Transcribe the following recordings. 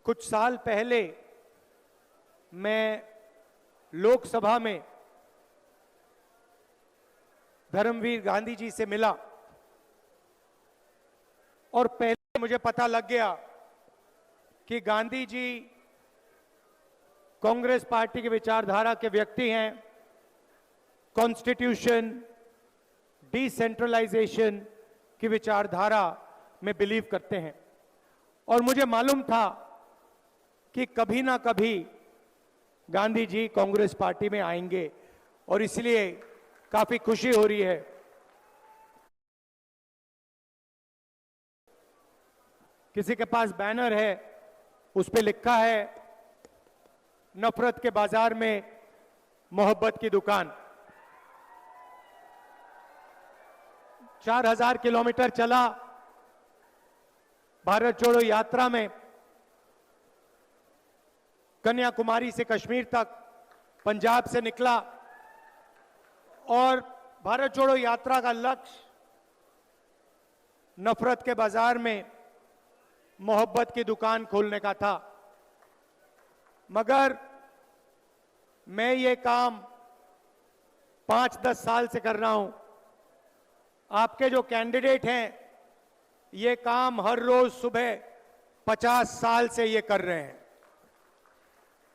कुछ साल पहले मैं लोकसभा में धर्मवीर गांधी जी से मिला और पहले मुझे पता लग गया कि गांधी जी कांग्रेस पार्टी के विचारधारा के व्यक्ति हैं। कॉन्स्टिट्यूशन, डिसेंट्रलाइजेशन की विचारधारा में बिलीव करते हैं और मुझे मालूम था कि कभी ना कभी गांधी जी कांग्रेस पार्टी में आएंगे और इसलिए काफी खुशी हो रही है। किसी के पास बैनर है, उस पे लिखा है नफरत के बाजार में मोहब्बत की दुकान। 4000 किलोमीटर चला भारत जोड़ो यात्रा में, कन्याकुमारी से कश्मीर तक, पंजाब से निकला और भारत जोड़ो यात्रा का लक्ष्य नफरत के बाजार में मोहब्बत की दुकान खोलने का था। मगर मैं ये काम 5-10 साल से कर रहा हूं। आपके जो कैंडिडेट हैं ये काम हर रोज सुबह 50 साल से ये कर रहे हैं।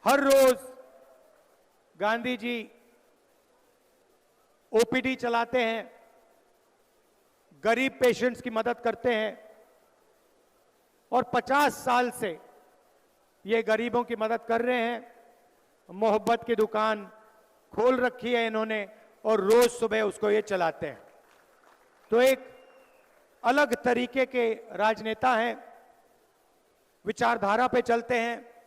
हर रोज गांधी जी ओपीडी चलाते हैं, गरीब पेशेंट्स की मदद करते हैं और 50 साल से ये गरीबों की मदद कर रहे हैं। मोहब्बत की दुकान खोल रखी है इन्होंने और रोज सुबह उसको ये चलाते हैं। तो एक अलग तरीके के राजनेता हैं, विचारधारा पे चलते हैं,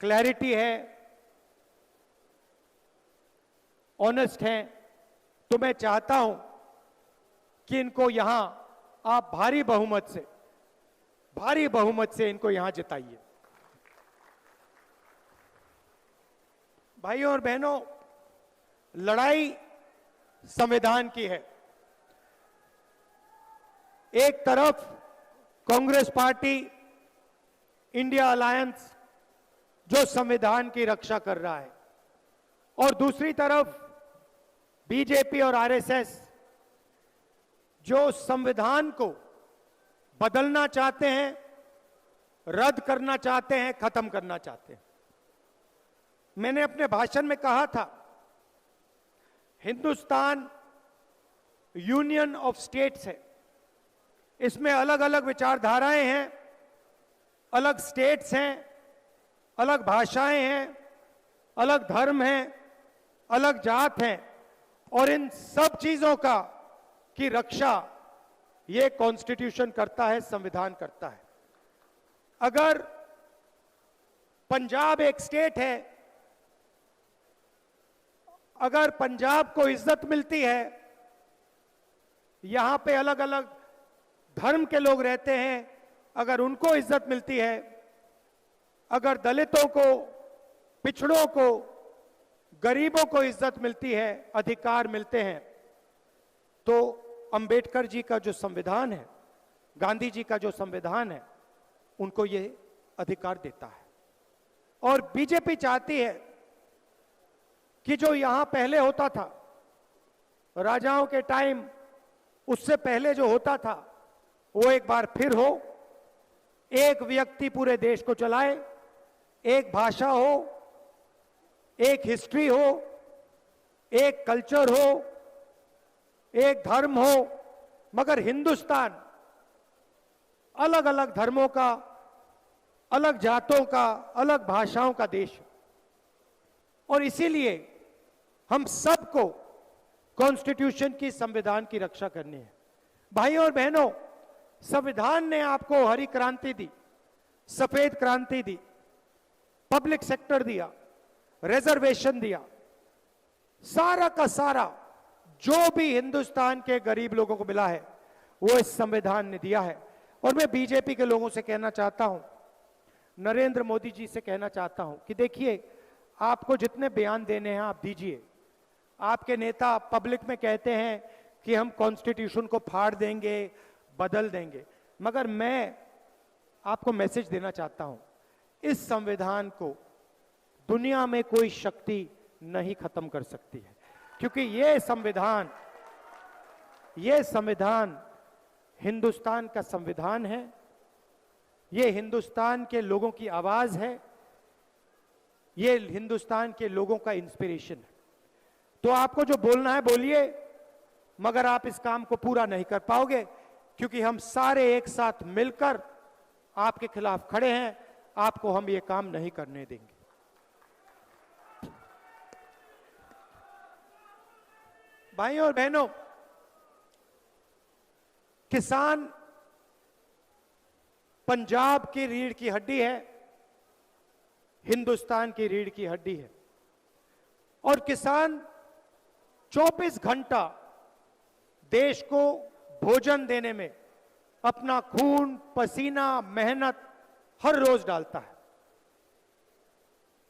क्लैरिटी है, ऑनेस्ट हैं। तो मैं चाहता हूं कि इनको यहां आप भारी बहुमत से इनको यहां जिताइए। भाइयों और बहनों, लड़ाई संविधान की है। एक तरफ कांग्रेस पार्टी, इंडिया अलायंस जो संविधान की रक्षा कर रहा है और दूसरी तरफ बीजेपी और आरएसएस जो संविधान को बदलना चाहते हैं, रद्द करना चाहते हैं, खत्म करना चाहते हैं। मैंने अपने भाषण में कहा था, हिंदुस्तान यूनियन ऑफ स्टेट्स है। इसमें अलग अलग विचारधाराएं हैं, अलग स्टेट्स हैं, अलग भाषाएं हैं, अलग धर्म हैं, अलग जात हैं और इन सब चीजों की रक्षा ये कॉन्स्टिट्यूशन करता है, संविधान करता है। अगर पंजाब एक स्टेट है, अगर पंजाब को इज्जत मिलती है, यहां पे अलग अलग धर्म के लोग रहते हैं, अगर उनको इज्जत मिलती है, अगर दलितों को, पिछड़ों को, गरीबों को इज्जत मिलती है, अधिकार मिलते हैं, तो अंबेडकर जी का जो संविधान है, गांधी जी का जो संविधान है, उनको ये अधिकार देता है। और बीजेपी चाहती है कि जो यहां पहले होता था, राजाओं के टाइम, उससे पहले जो होता था, वो एक बार फिर हो। एक व्यक्ति पूरे देश को चलाए, एक भाषा हो, एक हिस्ट्री हो, एक कल्चर हो, एक धर्म हो, मगर हिंदुस्तान अलग अलग धर्मों का, अलग जातों का, अलग भाषाओं का देश है। और इसीलिए हम सबको कॉन्स्टिट्यूशन की, संविधान की रक्षा करनी है। भाइयों और बहनों, संविधान ने आपको हरी क्रांति दी, सफेद क्रांति दी, पब्लिक सेक्टर दिया, रिजर्वेशन दिया, सारा का सारा जो भी हिंदुस्तान के गरीब लोगों को मिला है वो इस संविधान ने दिया है। और मैं बीजेपी के लोगों से कहना चाहता हूं, नरेंद्र मोदी जी से कहना चाहता हूं कि देखिए, आपको जितने बयान देने हैं आप दीजिए। आपके नेता पब्लिक में कहते हैं कि हम कॉन्स्टिट्यूशन को फाड़ देंगे, बदल देंगे, मगर मैं आपको मैसेज देना चाहता हूं, इस संविधान को दुनिया में कोई शक्ति नहीं खत्म कर सकती है, क्योंकि ये संविधान हिंदुस्तान का संविधान है, ये हिंदुस्तान के लोगों की आवाज है, ये हिंदुस्तान के लोगों का इंस्पिरेशन है। तो आपको जो बोलना है बोलिए, मगर आप इस काम को पूरा नहीं कर पाओगे, क्योंकि हम सारे एक साथ मिलकर आपके खिलाफ खड़े हैं। आपको हम ये काम नहीं करने देंगे। भाइयों और बहनों, किसान पंजाब की रीढ़ की हड्डी है, हिंदुस्तान की रीढ़ की हड्डी है, और किसान 24 घंटा देश को भोजन देने में अपना खून, पसीना, मेहनत हर रोज डालता है।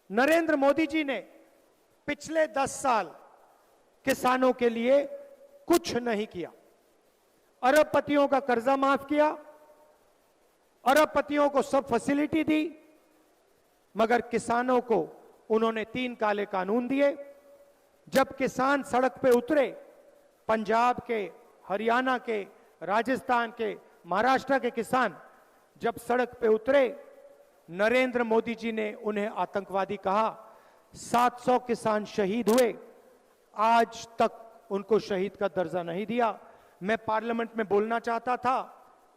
नरेंद्र मोदी जी ने पिछले 10 साल किसानों के लिए कुछ नहीं किया। अरबपतियों का कर्जा माफ किया, अरबपतियों को सब फैसिलिटी दी, मगर किसानों को उन्होंने 3 काले कानून दिए। जब किसान सड़क पे उतरे, पंजाब के, हरियाणा के, राजस्थान के, महाराष्ट्र के किसान जब सड़क पे उतरे, नरेंद्र मोदी जी ने उन्हें आतंकवादी कहा। 700 किसान शहीद हुए, आज तक उनको शहीद का दर्जा नहीं दिया। मैं पार्लियामेंट में बोलना चाहता था,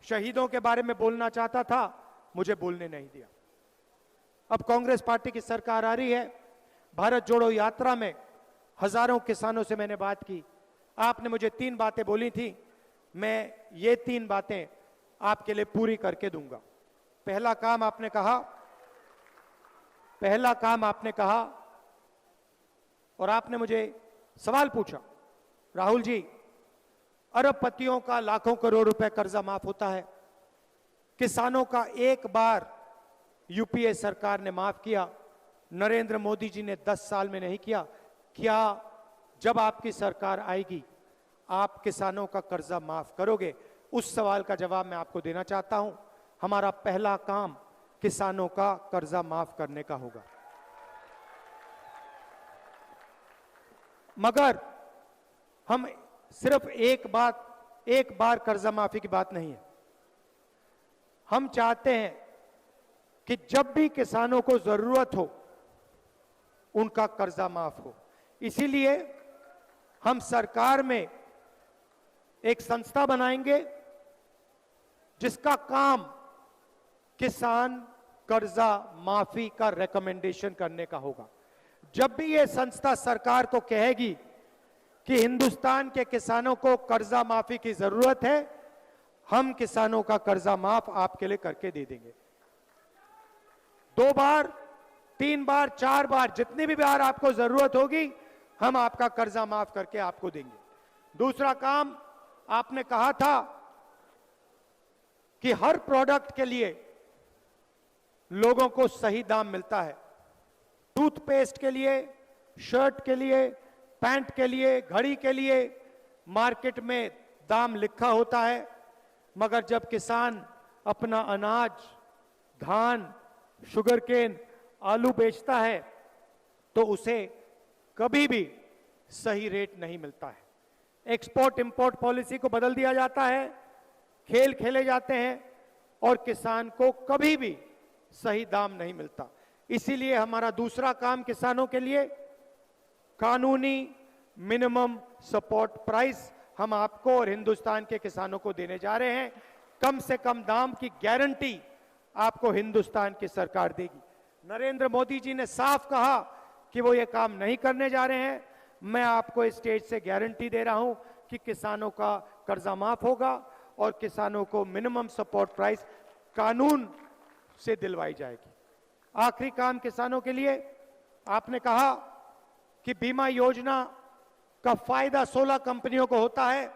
शहीदों के बारे में बोलना चाहता था, मुझे बोलने नहीं दिया। अब कांग्रेस पार्टी की सरकार आ रही है। भारत जोड़ो यात्रा में हजारों किसानों से मैंने बात की। आपने मुझे 3 बातें बोली थी, मैं ये 3 बातें आपके लिए पूरी करके दूंगा। पहला काम आपने कहा, और आपने मुझे सवाल पूछा, राहुल जी, अरबपतियों का लाखों करोड़ रुपए कर्जा माफ होता है, किसानों का एक बार यूपीए सरकार ने माफ किया, नरेंद्र मोदी जी ने 10 साल में नहीं किया। क्या जब आपकी सरकार आएगी आप किसानों का कर्जा माफ करोगे? उस सवाल का जवाब मैं आपको देना चाहता हूं। हमारा पहला काम किसानों का कर्जा माफ करने का होगा। मगर हम सिर्फ एक बार कर्जा माफी की बात नहीं है। हम चाहते हैं कि जब भी किसानों को जरूरत हो उनका कर्जा माफ हो। इसीलिए हम सरकार में एक संस्था बनाएंगे जिसका काम किसान कर्जा माफी का रिकमेंडेशन करने का होगा। जब भी यह संस्था सरकार को कहेगी कि हिंदुस्तान के किसानों को कर्जा माफी की जरूरत है, हम किसानों का कर्जा माफ आपके लिए करके दे देंगे। 2 बार, 3 बार, 4 बार, जितनी भी बार आपको जरूरत होगी हम आपका कर्जा माफ करके आपको देंगे। दूसरा काम, आपने कहा था कि हर प्रोडक्ट के लिए लोगों को सही दाम मिलता है। टूथपेस्ट के लिए, शर्ट के लिए, पैंट के लिए, घड़ी के लिए मार्केट में दाम लिखा होता है, मगर जब किसान अपना अनाज, धान, शुगरकेन, आलू बेचता है तो उसे कभी भी सही रेट नहीं मिलता है। एक्सपोर्ट इंपोर्ट पॉलिसी को बदल दिया जाता है, खेल खेले जाते हैं और किसान को कभी भी सही दाम नहीं मिलता। इसीलिए हमारा दूसरा काम किसानों के लिए कानूनी मिनिमम सपोर्ट प्राइस हम आपको और हिंदुस्तान के किसानों को देने जा रहे हैं। कम से कम दाम की गारंटी आपको हिंदुस्तान की सरकार देगी। नरेंद्र मोदी जी ने साफ कहा कि वो ये काम नहीं करने जा रहे हैं। मैं आपको इस स्टेज से गारंटी दे रहा हूं कि किसानों का कर्जा माफ होगा और किसानों को मिनिमम सपोर्ट प्राइस कानून से दिलवाई जाएगी। आखिरी काम किसानों के लिए, आपने कहा कि बीमा योजना का फायदा 16 कंपनियों को होता है,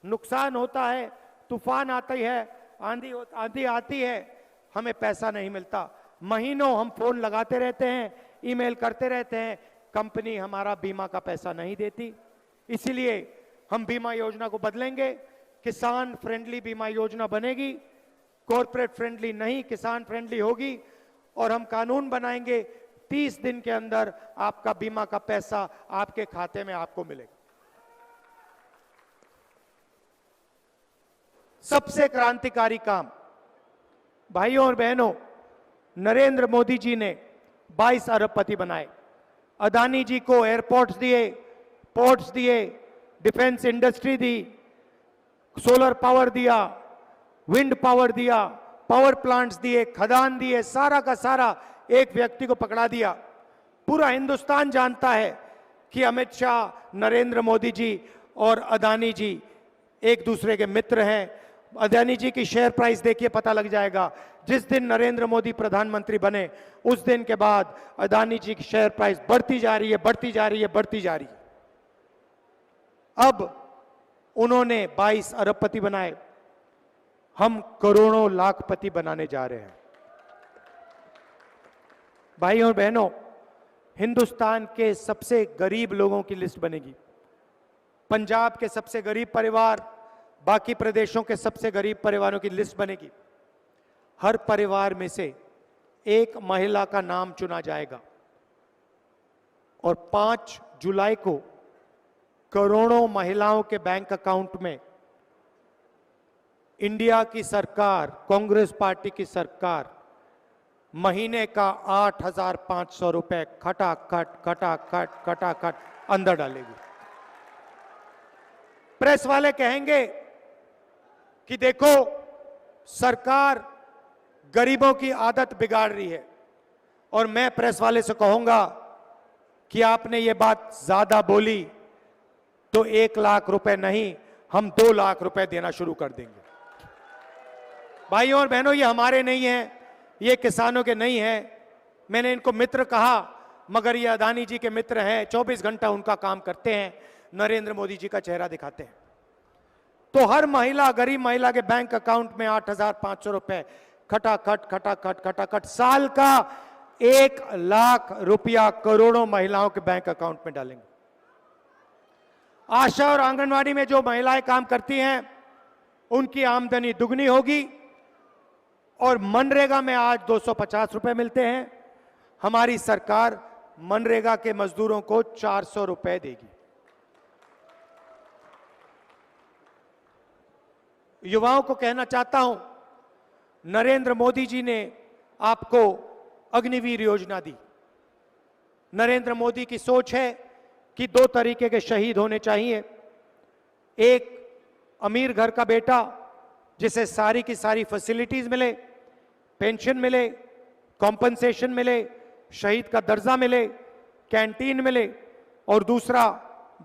नुकसान होता है, तूफान आती है, आंधी आती है, हमें पैसा नहीं मिलता। महीनों हम फोन लगाते रहते हैं, ईमेल करते रहते हैं, कंपनी हमारा बीमा का पैसा नहीं देती। इसीलिए हम बीमा योजना को बदलेंगे, किसान फ्रेंडली बीमा योजना बनेगी। कॉर्पोरेट फ्रेंडली नहीं, किसान फ्रेंडली होगी। और हम कानून बनाएंगे 30 दिन के अंदर आपका बीमा का पैसा आपके खाते में आपको मिलेगा। सबसे क्रांतिकारी काम भाइयों और बहनों, नरेंद्र मोदी जी ने 22 अरबपति बनाए। अदानी जी को एयरपोर्ट्स दिए, पोर्ट्स दिए, डिफेंस इंडस्ट्री दी, सोलर पावर दिया, विंड पावर दिया, पावर प्लांट्स दिए, खदान दिए, सारा का सारा एक व्यक्ति को पकड़ा दिया। पूरा हिंदुस्तान जानता है कि अमित शाह, नरेंद्र मोदी जी और अदानी जी एक दूसरे के मित्र हैं। अदानी जी की शेयर प्राइस देखिए, पता लग जाएगा। जिस दिन नरेंद्र मोदी प्रधानमंत्री बने उस दिन के बाद अदानी जी की शेयर प्राइस बढ़ती जा रही है, बढ़ती जा रही है, बढ़ती जा रही है। अब उन्होंने 22 अरबपति बनाए, हम करोड़ों लाखपति बनाने जा रहे हैं। भाइयों और बहनों, हिंदुस्तान के सबसे गरीब लोगों की लिस्ट बनेगी। पंजाब के सबसे गरीब परिवार, बाकी प्रदेशों के सबसे गरीब परिवारों की लिस्ट बनेगी। हर परिवार में से एक महिला का नाम चुना जाएगा और 5 जुलाई को करोड़ों महिलाओं के बैंक अकाउंट में इंडिया की सरकार, कांग्रेस पार्टी की सरकार महीने का 8,500 रुपए खटाखट अंदर डालेगी। प्रेस वाले कहेंगे कि देखो सरकार गरीबों की आदत बिगाड़ रही है, और मैं प्रेस वाले से कहूंगा कि आपने ये बात ज्यादा बोली तो 1 लाख रुपए नहीं, हम 2 लाख रुपए देना शुरू कर देंगे। भाइयों और बहनों, ये हमारे नहीं हैं, ये किसानों के नहीं हैं। मैंने इनको मित्र कहा, मगर ये अदानी जी के मित्र हैं, 24 घंटा उनका काम करते हैं, नरेंद्र मोदी जी का चेहरा दिखाते हैं। तो हर महिला, गरीब महिला के बैंक अकाउंट में 8,500 रुपए खटाखट साल का 1 लाख रुपया करोड़ों महिलाओं के बैंक अकाउंट में डालेंगे। आशा और आंगनवाड़ी में जो महिलाएं काम करती हैं उनकी आमदनी दुगनी होगी। और मनरेगा में आज 250 रुपए मिलते हैं, हमारी सरकार मनरेगा के मजदूरों को 400 रुपए देगी। युवाओं को कहना चाहता हूं, नरेंद्र मोदी जी ने आपको अग्निवीर योजना दी। नरेंद्र मोदी की सोच है कि 2 तरीके के शहीद होने चाहिए। एक अमीर घर का बेटा जिसे सारी की सारी फैसिलिटीज मिले, पेंशन मिले, कॉम्पनसेशन मिले, शहीद का दर्जा मिले, कैंटीन मिले। और दूसरा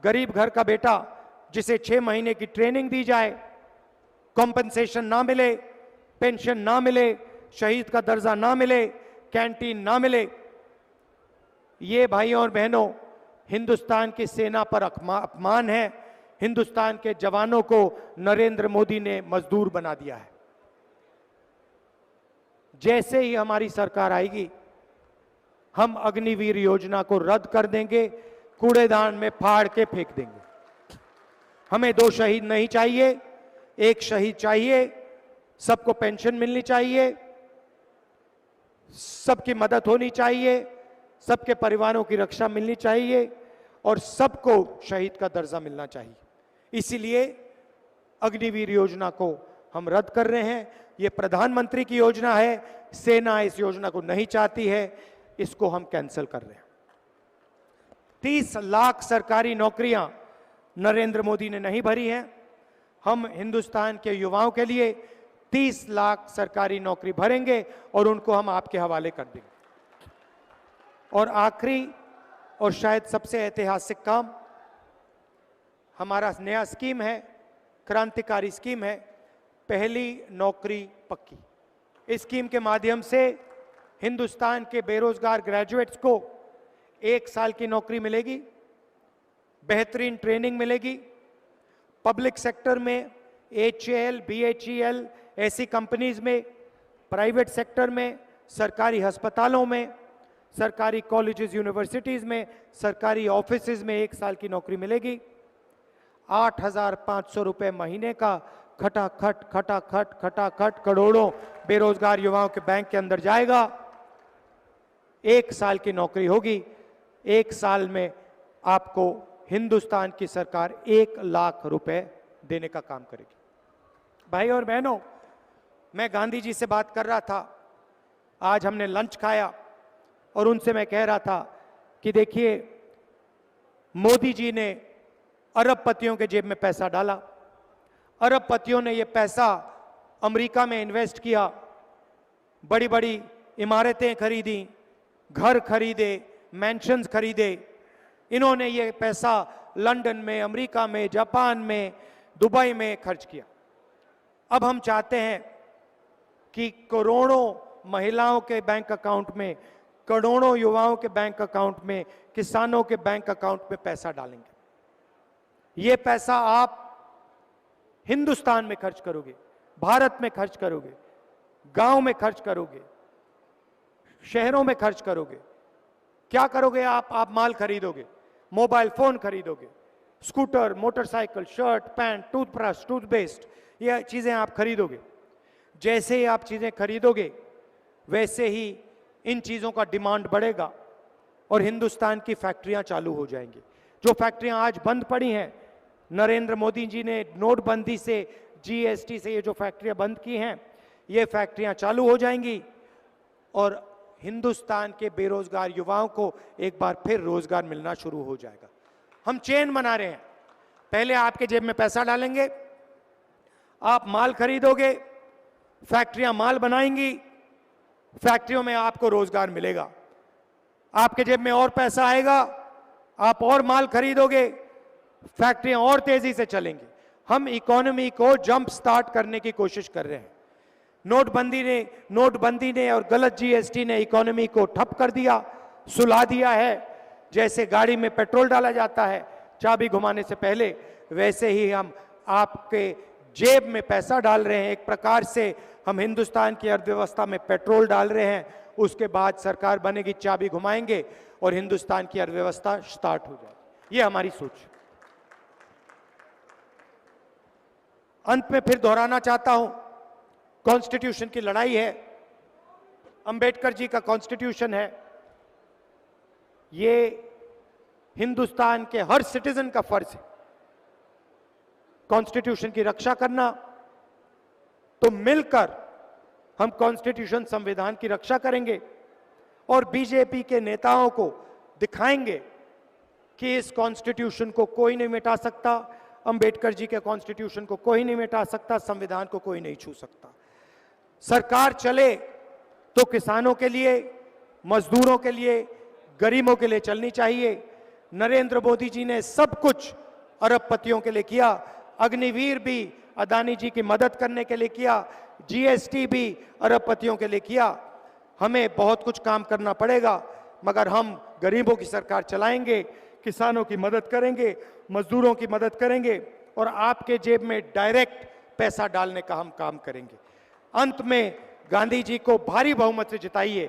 गरीब घर का बेटा जिसे 6 महीने की ट्रेनिंग दी जाए, कॉम्पनसेशन ना मिले, पेंशन ना मिले, शहीद का दर्जा ना मिले, कैंटीन ना मिले। ये भाइयों और बहनों हिंदुस्तान की सेना पर अपमान है। हिंदुस्तान के जवानों को नरेंद्र मोदी ने मजदूर बना दिया है। जैसे ही हमारी सरकार आएगी, हम अग्निवीर योजना को रद्द कर देंगे, कूड़ेदान में फाड़ के फेंक देंगे। हमें 2 शहीद नहीं चाहिए, 1 शहीद चाहिए। सबको पेंशन मिलनी चाहिए, सबकी मदद होनी चाहिए, सबके परिवारों की रक्षा मिलनी चाहिए और सबको शहीद का दर्जा मिलना चाहिए। इसीलिए अग्निवीर योजना को हम रद्द कर रहे हैं। ये प्रधानमंत्री की योजना है, सेना इस योजना को नहीं चाहती है, इसको हम कैंसिल कर रहे हैं। 30 लाख सरकारी नौकरियां नरेंद्र मोदी ने नहीं भरी हैं। हम हिंदुस्तान के युवाओं के लिए 30 लाख सरकारी नौकरी भरेंगे और उनको हम आपके हवाले कर देंगे। और आखिरी और शायद सबसे ऐतिहासिक काम, हमारा नया स्कीम है, क्रांतिकारी स्कीम है, पहली नौकरी पक्की। इस स्कीम के माध्यम से हिंदुस्तान के बेरोजगार ग्रेजुएट्स को 1 साल की नौकरी मिलेगी, बेहतरीन ट्रेनिंग मिलेगी। पब्लिक सेक्टर में HAL, BHEL ऐसी कंपनीज में, प्राइवेट सेक्टर में, सरकारी अस्पतालों में, सरकारी कॉलेजेस, यूनिवर्सिटीज में, सरकारी ऑफिसेज में 1 साल की नौकरी मिलेगी। 8,500 रुपए महीने का खटाखट करोड़ों बेरोजगार युवाओं के बैंक के अंदर जाएगा। 1 साल की नौकरी होगी। 1 साल में आपको हिंदुस्तान की सरकार 1 लाख रुपए देने का काम करेगी। भाई और बहनों, मैं गांधी जी से बात कर रहा था, आज हमने लंच खाया और उनसे मैं कह रहा था कि देखिए, मोदी जी ने अरबपतियों के जेब में पैसा डाला। अरबपतियों ने यह पैसा अमेरिका में इन्वेस्ट किया, बड़ी बड़ी इमारतें खरीदी, घर खरीदे, मैंशंस खरीदे। इन्होंने ये पैसा लंदन में, अमेरिका में, जापान में, दुबई में खर्च किया। अब हम चाहते हैं कि करोड़ों महिलाओं के बैंक अकाउंट में, करोड़ों युवाओं के बैंक अकाउंट में, किसानों के बैंक अकाउंट में पैसा डालेंगे। ये पैसा आप हिंदुस्तान में खर्च करोगे, भारत में खर्च करोगे, गांव में खर्च करोगे, शहरों में खर्च करोगे। क्या करोगे आप माल खरीदोगे, मोबाइल फोन खरीदोगे, scooter, motorcycle, shirt, pant, toothbrush, toothpaste, ये चीजें आप खरीदोगे। जैसे ही आप चीजें खरीदोगे वैसे ही इन चीजों का डिमांड बढ़ेगा और हिंदुस्तान की फैक्ट्रियां चालू हो जाएंगी। जो फैक्ट्रियां आज बंद पड़ी हैं, नरेंद्र मोदी जी ने नोटबंदी से, जीएसटी से ये जो फैक्ट्रियां बंद की हैं, ये फैक्ट्रियां चालू हो जाएंगी और हिंदुस्तान के बेरोजगार युवाओं को एक बार फिर रोजगार मिलना शुरू हो जाएगा। हम चेन बना रहे हैं। पहले आपके जेब में पैसा डालेंगे, आप माल खरीदोगे, फैक्ट्रियां माल बनाएंगी, फैक्ट्रियों में आपको रोजगार मिलेगा। आपके जेब में और पैसा आएगा, आप और माल खरीदोगे, फैक्ट्रियां और तेजी से चलेंगी। हम इकोनॉमी को जंप स्टार्ट करने की कोशिश कर रहे हैं। नोटबंदी ने और गलत जीएसटी ने इकोनॉमी को ठप कर दिया, सुला दिया है। जैसे गाड़ी में पेट्रोल डाला जाता है चाबी घुमाने से पहले, वैसे ही हम आपके जेब में पैसा डाल रहे हैं। एक प्रकार से हम हिंदुस्तान की अर्थव्यवस्था में पेट्रोल डाल रहे हैं। उसके बाद सरकार बनेगी, चाबी घुमाएंगे और हिंदुस्तान की अर्थव्यवस्था स्टार्ट हो जाएगी। ये हमारी सोच। अंत में फिर दोहराना चाहता हूं, कॉन्स्टिट्यूशन की लड़ाई है, अंबेडकर जी का कॉन्स्टिट्यूशन है। ये हिंदुस्तान के हर सिटीजन का फर्ज है कॉन्स्टिट्यूशन की रक्षा करना। तो मिलकर हम कॉन्स्टिट्यूशन, संविधान की रक्षा करेंगे और बीजेपी के नेताओं को दिखाएंगे कि इस कॉन्स्टिट्यूशन को कोई नहीं मिटा सकता, अंबेडकर जी के कॉन्स्टिट्यूशन को कोई नहीं मिटा सकता, संविधान को कोई नहीं छू सकता। सरकार चले तो किसानों के लिए, मजदूरों के लिए, गरीबों के लिए चलनी चाहिए। नरेंद्र मोदी जी ने सब कुछ अरबपतियों के लिए किया। अग्निवीर भी अदानी जी की मदद करने के लिए किया, जीएसटी भी अरबपतियों के लिए किया। हमें बहुत कुछ काम करना पड़ेगा, मगर हम गरीबों की सरकार चलाएंगे, किसानों की मदद करेंगे, मजदूरों की मदद करेंगे और आपके जेब में डायरेक्ट पैसा डालने का हम काम करेंगे। अंत में गांधी जी को भारी बहुमत से जिताइए,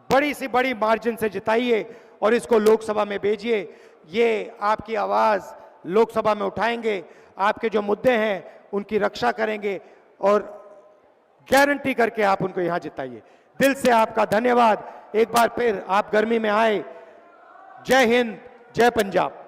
बड़ी से बड़ी मार्जिन से जिताइए और इसको लोकसभा में भेजिए। ये आपकी आवाज लोकसभा में उठाएंगे, आपके जो मुद्दे हैं उनकी रक्षा करेंगे और गारंटी करके आप उनको यहां जिताइए। दिल से आपका धन्यवाद। एक बार फिर आप गर्मी में आए। जय हिंद, जय पंजाब।